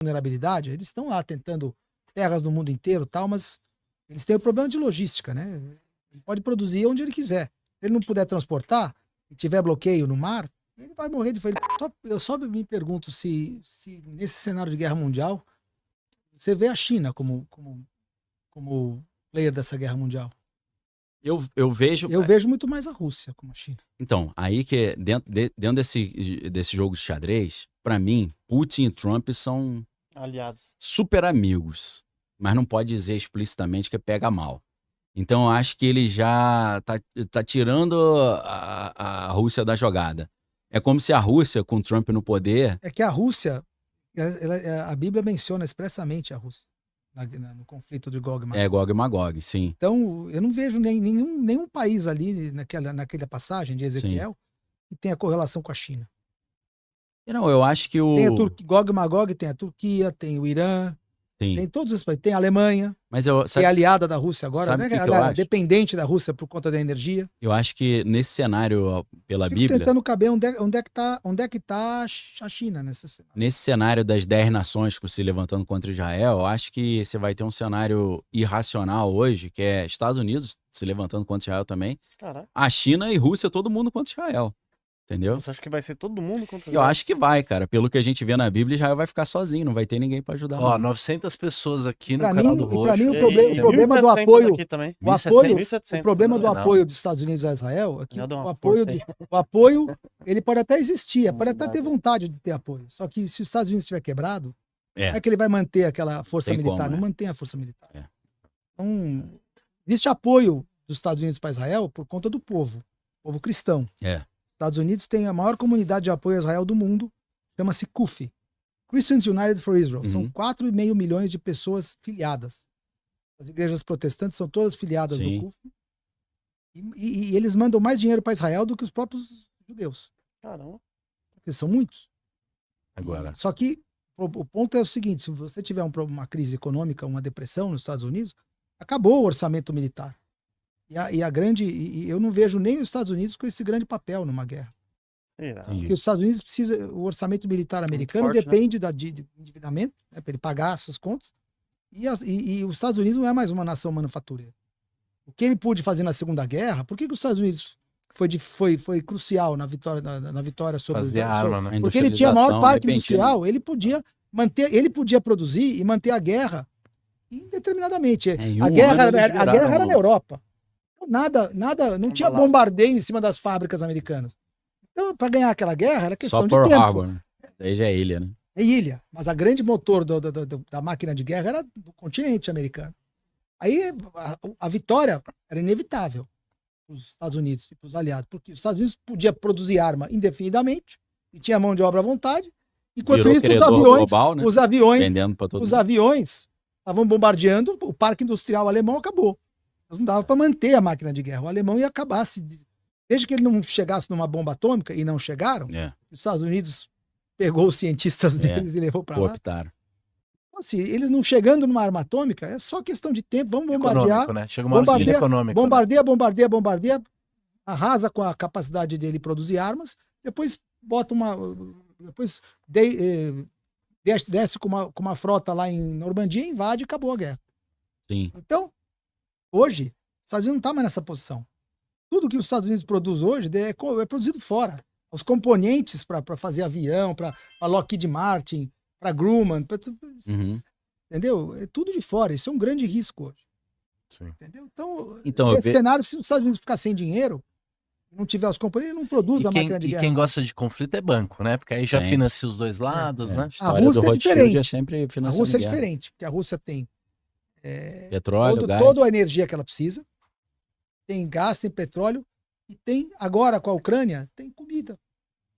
vulnerabilidade, eles estão lá tentando terras no mundo inteiro e tal, mas eles têm o problema de logística, né? Ele pode produzir onde ele quiser. Se ele não puder transportar e tiver bloqueio no mar, ele vai morrer de fome. Eu só me pergunto se nesse cenário de guerra mundial você vê a China como player dessa guerra mundial. Eu vejo... Eu vejo muito mais a Rússia como a China. Então, aí que dentro desse jogo de xadrez, pra mim, Putin e Trump são aliados, super amigos, mas não pode dizer explicitamente que pega mal. Então, eu acho que ele já tá tirando a Rússia da jogada. É como se a Rússia, com Trump no poder... É que a Rússia, a Bíblia menciona expressamente a Rússia no conflito de Gog e Magog. É, Gog e Magog, sim. Então, eu não vejo nenhum país ali naquela passagem de Ezequiel que tenha correlação com a China. Não, eu acho que Tem Gog e Magog, tem a Turquia, tem o Irã, tem todos os países, tem a Alemanha, que é aliada da Rússia agora, né? Dependente da Rússia por conta da energia. Eu acho que nesse cenário, pela Bíblia... tentando caber onde é que tá a China nesse cenário. Nesse cenário das 10 nações se levantando contra Israel, eu acho que você vai ter um cenário irracional hoje, que é Estados Unidos se levantando contra Israel também. Caraca. A China e Rússia, todo mundo contra Israel. Entendeu? Você acha que vai ser todo mundo contra Israel? Eu acho que vai, cara. Pelo que a gente vê na Bíblia, Israel vai ficar sozinho, não vai ter ninguém pra ajudar. Ó, 900 pessoas aqui no canal do Roxo. Pra mim, o problema do apoio... O problema do apoio dos Estados Unidos a Israel é que o apoio, ele pode até existir, pode até ter vontade de ter apoio. Só que se os Estados Unidos estiver quebrado, não é que ele vai manter aquela força militar. Não mantém a força militar. Então, existe apoio dos Estados Unidos para Israel por conta do povo cristão. Estados Unidos tem a maior comunidade de apoio a Israel do mundo, chama-se CUF, Christians United for Israel. São 4,5 milhões de pessoas filiadas. As igrejas protestantes são todas filiadas do CUF. E eles mandam mais dinheiro para Israel do que os próprios judeus. Caramba. Porque são muitos. Agora. Só que o ponto é o seguinte, se você tiver uma crise econômica, uma depressão nos Estados Unidos, acabou o orçamento militar. E eu não vejo nem os Estados Unidos com esse grande papel numa guerra. Porque os Estados Unidos o orçamento militar americano forte, depende de endividamento, para ele pagar essas contas. E os Estados Unidos não é mais uma nação manufatureira. O que ele pôde fazer na Segunda Guerra, por que os Estados Unidos foi crucial na vitória sobre a arma, né? Porque ele tinha o maior parque industrial, ele podia produzir e manter a guerra indeterminadamente. A guerra era na Europa. Não tinha bombardeio em cima das fábricas americanas. Então, para ganhar aquela guerra, era questão de tempo. Harbor, né? Daí já é ilha, né? É ilha. Mas a grande motor da máquina de guerra era do continente americano. Aí a vitória era inevitável para os Estados Unidos e para os aliados, porque os Estados Unidos podia produzir arma indefinidamente e tinha mão de obra à vontade. Enquanto isso, os aviões estavam bombardeando, o parque industrial alemão acabou. Não dava para manter a máquina de guerra. O alemão ia acabar desde que ele não chegasse numa bomba atômica, e não chegaram, os Estados Unidos pegou os cientistas deles e levou para lá. Então, assim, eles não chegando numa arma atômica, é só questão de tempo, vamos bombardear. Né? Chega uma hora econômica. Bombardeia, arrasa com a capacidade dele produzir armas, depois bota depois desce com uma frota lá em Normandia, invade e acabou a guerra. Sim. Então, hoje, os Estados Unidos não está mais nessa posição. Tudo que os Estados Unidos produz hoje é produzido fora. Os componentes para fazer avião, para Lockheed Martin, para Grumman, entendeu? É tudo de fora. Isso é um grande risco hoje. Sim. Entendeu? Então nesse cenário, se os Estados Unidos ficar sem dinheiro, não tiver os componentes, não produz a máquina de guerra. E quem gosta de conflito é banco, né? Porque aí já financia os dois lados, né? A Rússia é diferente. A Rússia é diferente, porque a Rússia tem petróleo, gás. Toda a energia que ela precisa, tem gás, tem petróleo, e tem, agora com a Ucrânia, tem comida.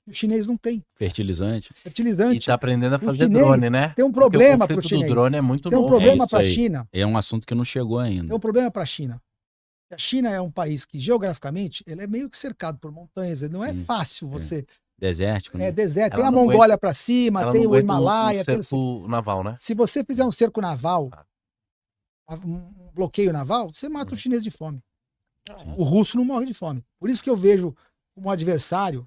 O chinês não tem. Fertilizante. E tá aprendendo a fazer drone, né? Tem um problema para o chinês. O drone é muito novo. Tem um problema para a China. É um assunto que não chegou ainda. Tem um problema para a China. A China é um país que, geograficamente, ele é meio que cercado por montanhas. Não é fácil você... Desértico, né? É deserto. Tem a Mongólia para cima, tem o Himalaia. Tem um cerco naval, né? Se você fizer um cerco naval, um bloqueio naval, você mata o chinês de fome. O russo não morre de fome. Por isso que eu vejo como adversário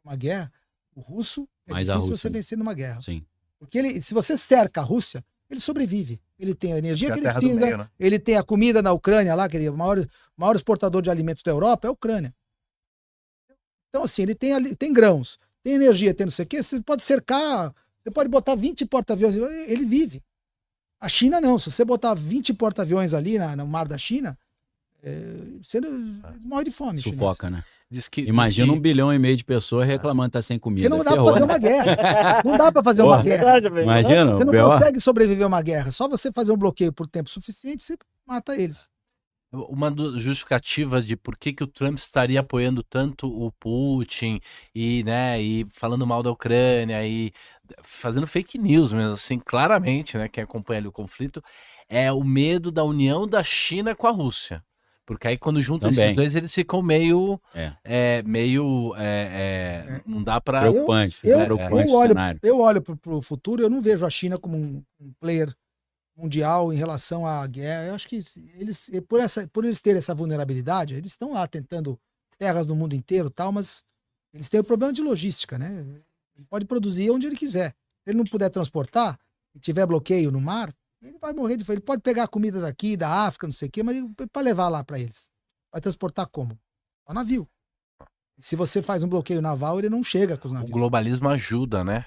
uma guerra, o russo é difícil você vencer numa guerra. Sim. Porque se você cerca a Rússia, ele sobrevive. Ele tem a energia que ele precisa, meio, né? ele tem a comida na Ucrânia lá, que ele é o maior exportador de alimentos da Europa, é a Ucrânia. Então, assim, ele tem grãos, tem energia, tem não sei o quê, você pode cercar, você pode botar 20 porta-aviões, ele vive. A China não, se você botar 20 porta-aviões ali no mar da China, você morre de fome. Sufoca, chinês. né? Imagina 1,5 bilhão de pessoas reclamando que tá sem comida. Porque não dá pra fazer uma guerra. Não dá pra fazer uma guerra. Imagina, você não consegue sobreviver a uma guerra. Só você fazer um bloqueio por tempo suficiente, você mata eles. Uma justificativa de por que o Trump estaria apoiando tanto o Putin e falando mal da Ucrânia e fazendo fake news mesmo, assim, claramente, né, quem acompanha ali o conflito, é o medo da união da China com a Rússia. Porque aí quando juntam esses dois, eles ficam meio não dá para preocupante. Eu olho para o futuro, eu não vejo a China como um player mundial em relação à guerra. Eu acho que por eles terem essa vulnerabilidade, eles estão lá tentando terras no mundo inteiro e tal, mas eles têm o problema de logística, né? Ele pode produzir onde ele quiser. Se ele não puder transportar e tiver bloqueio no mar, ele vai morrer de fome. Ele pode pegar a comida daqui, da África, não sei o quê, mas para levar lá para eles. Vai transportar como? O navio. Se você faz um bloqueio naval, ele não chega com os navios. O globalismo ajuda, né?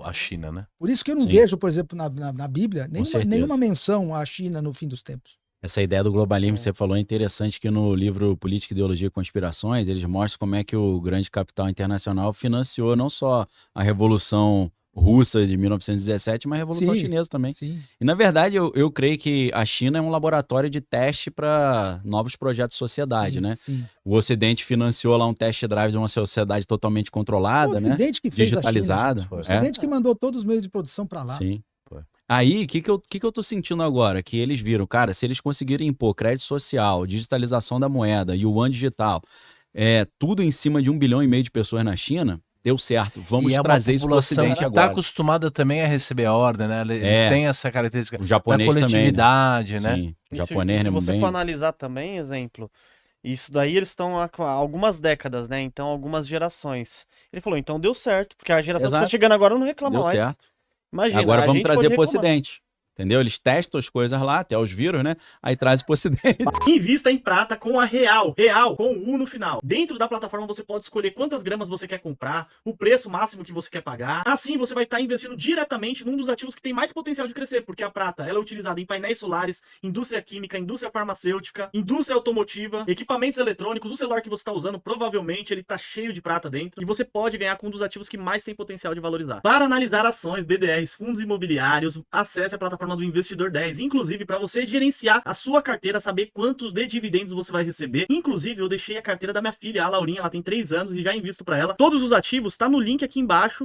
A China, né? Por isso que eu não vejo, por exemplo, na Bíblia, nenhuma menção à China no fim dos tempos. Essa ideia do globalismo que você falou é interessante, que no livro Política, Ideologia e Conspirações, eles mostram como é que o grande capital internacional financiou não só a Revolução Russa de 1917, mas a Revolução Chinesa também. Sim. E, na verdade, eu creio que a China é um laboratório de teste para novos projetos de sociedade, né? Sim. O Ocidente financiou lá um test drive de uma sociedade totalmente controlada, né? Que fez digitalizada. O Ocidente que mandou todos os meios de produção para lá. Sim. Aí, o que eu tô sentindo agora? Que eles viram, cara, se eles conseguirem impor crédito social, digitalização da moeda, yuan digital, tudo em cima de 1,5 bilhão de pessoas na China, deu certo. Vamos trazer isso para o Ocidente agora. Está acostumada também a receber a ordem, né? Eles têm essa característica o japonês da coletividade, também, né? né? Sim, o japonês, se você for analisar também, exemplo, isso daí eles estão há algumas décadas, né? Então, algumas gerações. Ele falou, então deu certo, porque a geração que tá chegando agora não reclama mais. Deu certo. Imagina, agora vamos trazer para o Ocidente. Entendeu? Eles testam as coisas lá, até os vírus, né? Aí traz pro Ocidente. Invista em prata com a Real com o U no final. Dentro da plataforma você pode escolher quantas gramas você quer comprar, o preço máximo que você quer pagar. Assim você vai estar investindo diretamente num dos ativos que tem mais potencial de crescer, porque a prata ela é utilizada em painéis solares, indústria química, indústria farmacêutica, indústria automotiva, equipamentos eletrônicos. O celular que você está usando, provavelmente ele está cheio de prata dentro, e você pode ganhar com um dos ativos que mais tem potencial de valorizar. Para analisar ações, BDRs, fundos imobiliários, acesse a plataforma do Investidor 10, inclusive para você gerenciar a sua carteira, saber quanto de dividendos você vai receber. Inclusive eu deixei a carteira da minha filha, a Laurinha, ela tem 3 anos e já invisto para ela. Todos os ativos tá no link aqui embaixo.